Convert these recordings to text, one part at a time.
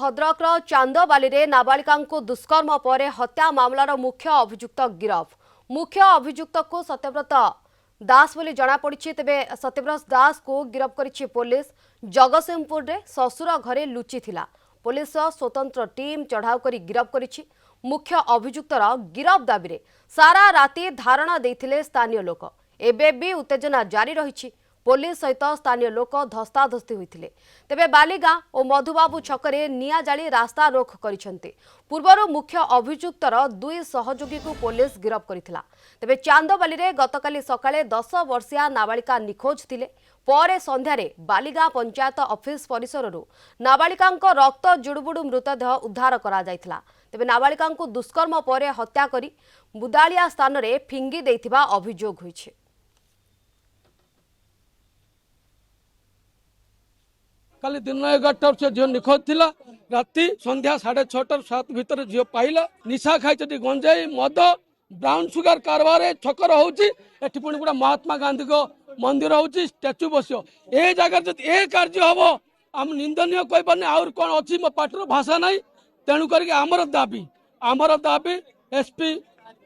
भद्रकर चांदबाली रे नाबालिका दुष्कर्म पर हत्या मामलार मुख्य अभियुक्त गिरफ। मुख्य अभियुक्त को सत्यव्रत दास बोली जनापड़ी। तेबे सत्यव्रत दास को गिरफ करिछि पुलिस। जगतसिंहपुर रे ससुर घरे लुचि थिला। पुलिस स्वतंत्र टीम चढ़ाऊ करी गिरफ करिछि। मुख्य अभियुक्तर गिरफ दाबी रे सारा राति धारणा देथिले स्थानीय लोक। एबे भी उत्तेजना जारी रहिछि। पुलिस सहित स्थानीय लोक धस्ताधस्ती होइथिले। तेबे बालीगां और मधुबाबू छकरे निया जाली रास्ता रोक करिसंते। पूर्वरु मुख्य अभियुक्तर दुई सहयोगी को पुलिस गिरफ करिथिला। तेबे चांदबाली रे गतकाली सकाळे 10 वर्षीय नाबालिका निखोज थिले। परे संध्यारे बालीगां पंचायत ऑफिस परिसररु नाबालिकांको रक्त जुड़बुड़ मृतदेह उद्धार करा जायथिला। तेबे नाबालिकांको दुष्कर्म परे हत्या करी बुदालिया स्थान रे फिंगी देथिबा अभियोग होइछि। काली दिन 11 से झील निखोज थिला। राति संध्या 6:30 7 भितर झील पाइला। निशा खाई गंजाई मद ब्राउन सुगर कारबार छकर होउची। एठी पुणी गुड़ा महात्मा गांधी को मंदिर होउची स्टैच्यू बसियो। ए जगह जब ए कार्य हबो हम निंदनीय कहि पाने। और कोन अछि मो पाटर भाषा नाही। तेणु करके आमर दाबी एसपी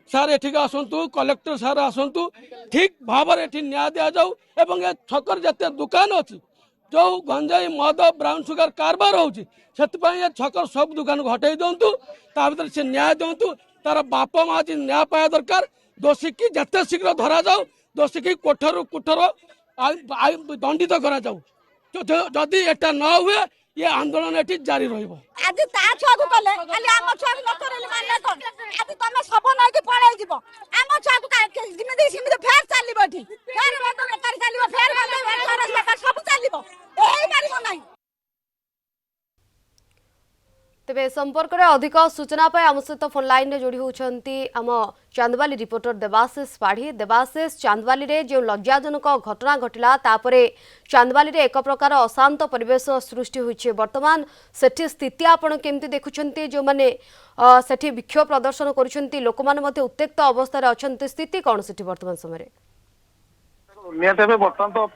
सार एठी आसंतु, कलेक्टर सार आसंतु, ठीक भाव एठी न्याय दिया जाऊ। एवं ए छकर जते दुकान अछि जो गंजाई मद ब्राउन सुगर कारबार होउची से छकर सब दुकान को हटाई दिंतु। भर से न्याय दिंतु। तार बाप माँ न्याय पाया दरकार। दोषी की जिते शीघ्र धरा जाऊ। दोषी की कोठर कुठर दंडित करा जाऊ। जदि एटा न हुए ये आंदोलन एठी जारी रहिबो। आज ता छुआ को कले खाली आम छुआ को न करले माने कोन। आज तमे सब नै के पळाई जिवो। आम छुआ को जिमे सिमे फेर चलीबो। एठी फेर बंद बेकार चलीबो। फेर बंद बेकार सब चलीबो। एही मारिबो नै। तेबे संपर्क में अधिक सूचना पाए आम सहित फोन लाइन में जोड़ी होती आम चांदबाली रिपोर्टर देवाशीष पाढ़ी। देवाशीष, चांदबाली रे जो लज्जाजनक घटना घटला तापरे चांदबाली रे एक प्रकार अशांत परिवेश सृष्टि होइछे। वर्तमान सेठी स्थिति आपण केमती देखुछंती? जो माने सेठी विक्षोभ प्रदर्शन करुछंती लोक माने मध्ये उत्तेजित अवस्था रे अछंती। स्थिति कोन सेठी वर्तमान समय? निहत बर्तमान तो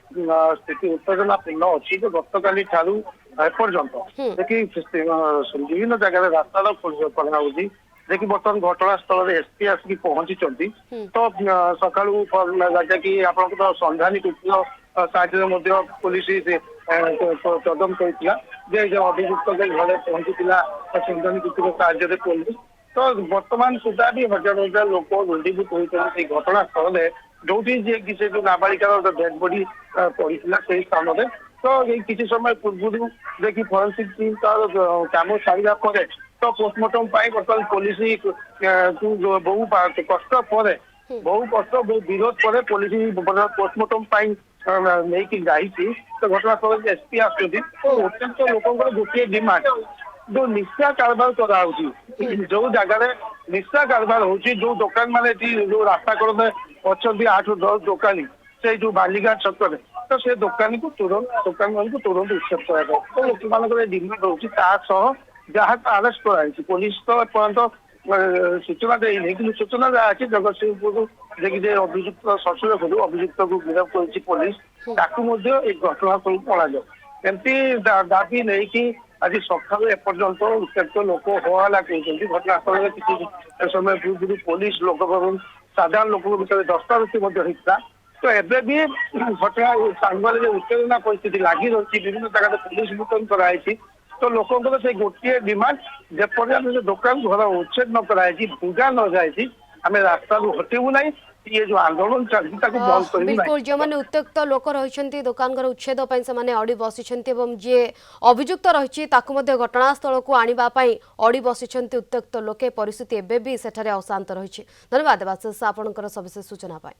स्थिति उत्तेजनापूर्ण अच्छी। गतकाली ठारू एपर्यंत देखिए विभिन्न जगह रास्ता कराऊँगी। देखिए बर्तमान घटनास्थल एसपी आसिक पहुंची। तो सका कि आप संधानी कुटीर साहय पुलिस तदम कर अभियुक्त घरे पहुंची संधानी कुटीर साहय पुलिस। तो बर्तमान सुधा भी हजार हजार लोक रुंडीभूत होती घटनास्थल जो से जो नाबालिकार डेड बॉडी पड़ी से स्थान में। तो ये किसी समय पूर्व देखिए फोरेंसिक टीम तार कम सारा पर तो पोस्टमार्टम बर्तमान पुलिस बहु कष्ट पर बहु कष्ट बहु विरोध पर पुलिस पोस्टमार्टम नहीं जाई। तो घटनास्थल एसपी आसती। तो अत्यंत लोक गोटे डिमांड जो निशा कारबार कराऊँगी जो जगह निशा कारबार हो जो दुकान मान जो रास्ता कड़े अच्छा 8-10 दुकानी से जो बालीगां छक तो से दुकानी को तुरंत उच्छेद करा। तो लोक मान डिमांड होची जहाँ अरेस्ट कराई। पुलिस तो एपर्यंत सूचना देनी कि सूचना दिखाई जगतसिंहपुर देखिए अभियुक्त ससुर घर अभियुक्त को गिरफ कर पुलिस एक घटनास्थल पड़ा जाओ एमती दाबी नहीं कि आज सका एपर्यंत उत्त्यक्त लोक हला कहते। घटनास्थल में किसी समय पूर्व पुलिस लोक साधारण लोक भर दस्तावेज होता। तो एबे भी घटना चांदबाली उत्तेजना परिस्थिति लगी रही। विभिन्न जगह पुलिस मुतयन कराई। तो लोकों से गोटे डिमांड जेपर्यंत दुकान घर उच्छेद न कराई भुगा न जाए आम रास्ता हटेबू ना। ये जो आंदोलन चलती बंद कर बिल्कुल जो मैंने उत्त्यक्त लोक रही दुकान घर उच्छेद से अड़ी बसी जी अभियुक्त रही घटनास्थल को आने अड़ी बसी उत्त्यक्त लोके परिस्थिति एवं भी सेठारे अशांत रही। धन्यवाद देवाशीष आपंकर सविशेष सूचना पाए।